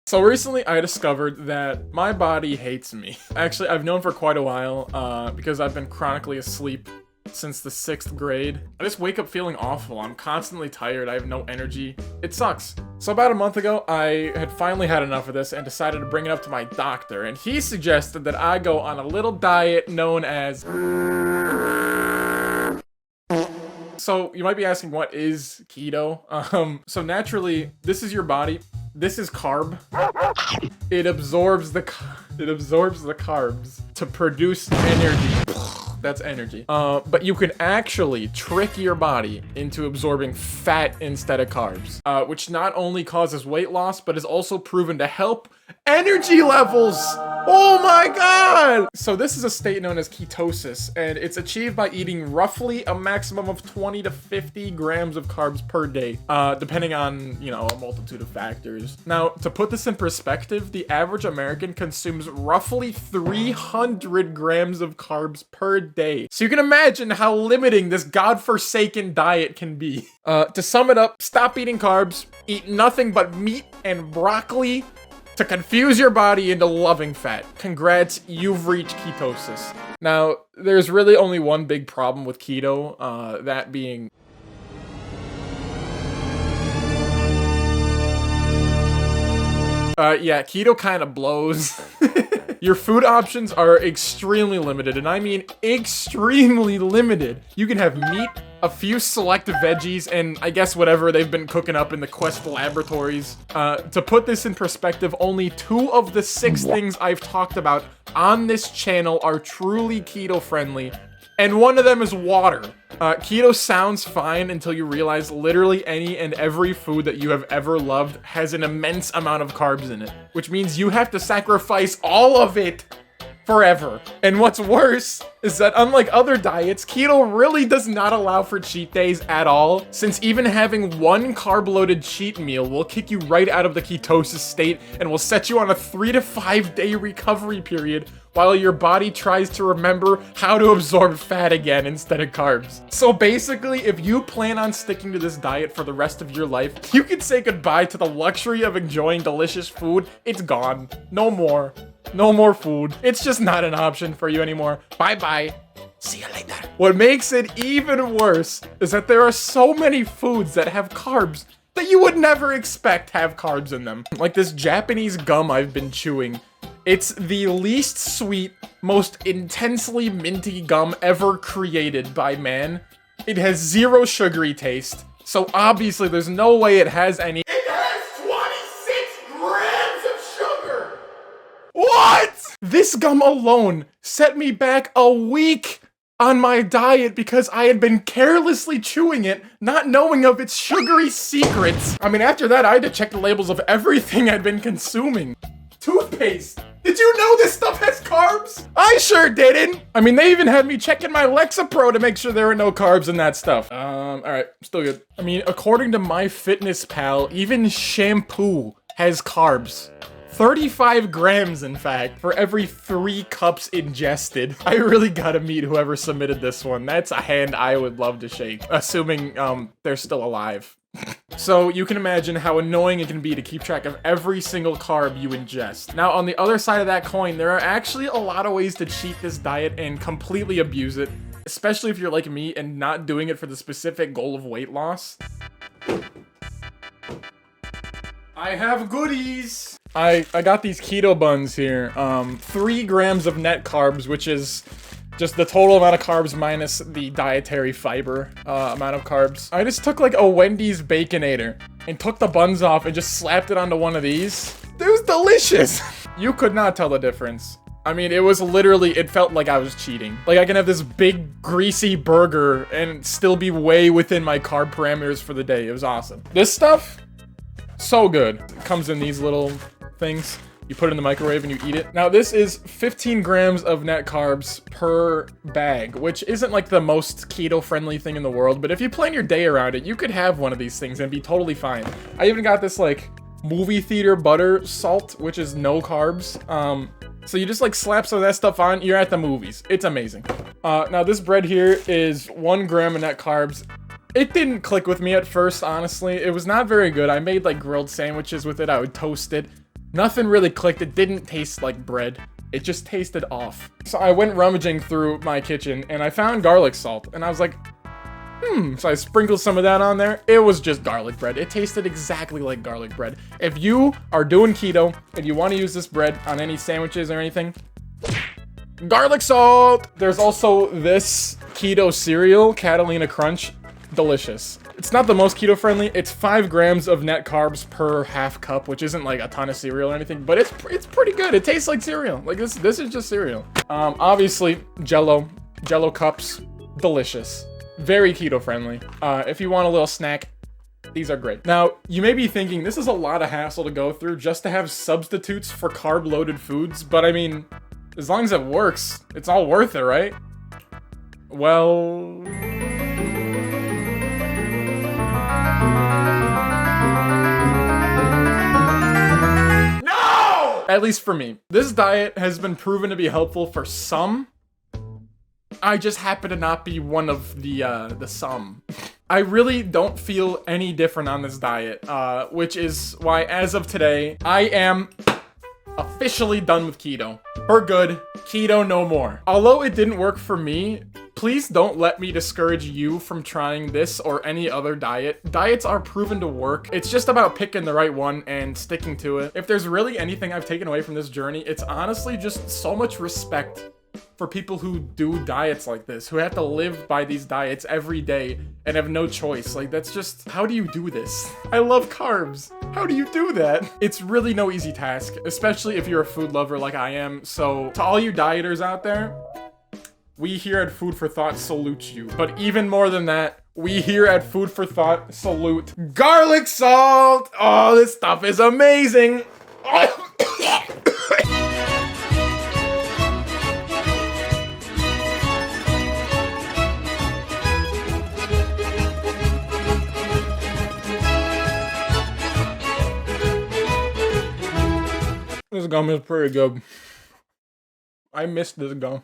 So recently I discovered that my body hates me. Actually, I've known for quite a while because I've been chronically asleep since the 6th grade. I just wake up feeling awful. I'm constantly tired. I have no energy. It sucks. So about a month ago, I had finally had enough of this and decided to bring it up to my doctor. And he suggested that I go on a little diet known as... So you might be asking, what is keto? So naturally, this is your body. This is carb. It absorbs the carbs to produce energy. That's energy. But you can actually trick your body into absorbing fat instead of carbs, which not only causes weight loss, but is also proven to help energy levels. Oh my god! So this is a state known as ketosis, and it's achieved by eating roughly a maximum of 20 to 50 grams of carbs per day, depending on, you know, a multitude of factors. Now, to put this in perspective, the average American consumes roughly 300 grams of carbs per day. So you can imagine how limiting this godforsaken diet can be. To sum it up, stop eating carbs, eat nothing but meat and broccoli, to confuse your body into loving fat. Congrats, you've reached ketosis. Now, there's really only one big problem with keto, that being... yeah, keto kind of blows. Your food options are extremely limited, and I mean extremely limited. You can have meat, a few select veggies, and I guess whatever they've been cooking up in the Quest laboratories. To put this in perspective, only 2 of the 6 things I've talked about on this channel are truly keto friendly, and one of them is water. Keto sounds fine until you realize literally any and every food that you have ever loved has an immense amount of carbs in it, which means you have to sacrifice all of it forever. And what's worse is that unlike other diets, keto really does not allow for cheat days at all, since even having one carb-loaded cheat meal will kick you right out of the ketosis state and will set you on a 3 to 5 day recovery period while your body tries to remember how to absorb fat again instead of carbs. So basically, if you plan on sticking to this diet for the rest of your life, you can say goodbye to the luxury of enjoying delicious food. It's gone. No more. No more food. It's just not an option for you anymore. Bye-bye. See you later. What makes it even worse is that there are so many foods that have carbs that you would never expect have carbs in them. Like this Japanese gum I've been chewing. It's the least sweet, most intensely minty gum ever created by man. It has 0 sugary taste, so obviously there's no way it has any. It has 26 grams of sugar! What? This gum alone set me back a week on my diet because I had been carelessly chewing it, not knowing of its sugary secrets. I mean, after that, I had to check the labels of everything I'd been consuming. Toothpaste. Did you know this stuff has carbs? I sure didn't. I mean, they even had me checking my Lexapro to make sure there were no carbs in that stuff. Alright, still good. I mean, according to MyFitnessPal, even shampoo has carbs. 35 grams, in fact, for every 3 cups ingested. I really gotta meet whoever submitted this one. That's a hand I would love to shake, assuming, they're still alive. So you can imagine how annoying it can be to keep track of every single carb you ingest. Now, on the other side of that coin, there are actually a lot of ways to cheat this diet and completely abuse it, especially if you're like me and not doing it for the specific goal of weight loss. I have goodies! I got these keto buns here. 3 grams of net carbs, which is just the total amount of carbs minus the dietary fiber amount of carbs. I just took like a Wendy's Baconator and took the buns off and just slapped it onto one of these. It was delicious. You could not tell the difference. I mean, it was literally, it felt like I was cheating. Like I can have this big greasy burger and still be way within my carb parameters for the day. It was awesome. This stuff, so good. It comes in these little things. You put it in the microwave and you eat it. Now, this is 15 grams of net carbs per bag, which isn't like the most keto-friendly thing in the world, but if you plan your day around it, you could have one of these things and be totally fine. I even got this, like, movie theater butter salt, which is no carbs. So you just, like, slap some of that stuff on, you're at the movies. It's amazing. Now, this bread here is 1 gram of net carbs. It didn't click with me at first, honestly. It was not very good. I made, like, grilled sandwiches with it. I would toast it. Nothing really clicked. It didn't taste like bread. It just tasted off. So I went rummaging through my kitchen and I found garlic salt. And I was like, so I sprinkled some of that on there. It was just garlic bread. It tasted exactly like garlic bread. If you are doing keto and you want to use this bread on any sandwiches or anything, garlic salt. There's also this keto cereal, Catalina Crunch. Delicious. It's not the most keto friendly. It's 5 grams of net carbs per half cup, which isn't like a ton of cereal or anything, but it's pretty good. It tastes like cereal. Like this is just cereal. Obviously Jello cups, delicious. Very keto friendly. If you want a little snack, these are great. Now, you may be thinking this is a lot of hassle to go through just to have substitutes for carb-loaded foods, but I mean, as long as it works, it's all worth it, right? Well... No! At least for me. This diet has been proven to be helpful for some. I just happen to not be one of the some. I really don't feel any different on this diet, which is why as of today, I am officially done with keto. For good, keto no more. Although it didn't work for me, please don't let me discourage you from trying this or any other diet. Diets are proven to work. It's just about picking the right one and sticking to it. If there's really anything I've taken away from this journey, it's honestly just so much respect for people who do diets like this, who have to live by these diets every day and have no choice. Like, that's just, how do you do this? I love carbs. How do you do that? It's really no easy task, especially if you're a food lover like I am. So to all you dieters out there, we here at Food for Thought salute you. But even more than that, we here at Food for Thought salute garlic salt. Oh, this stuff is amazing. This gum is pretty good. I missed this gum.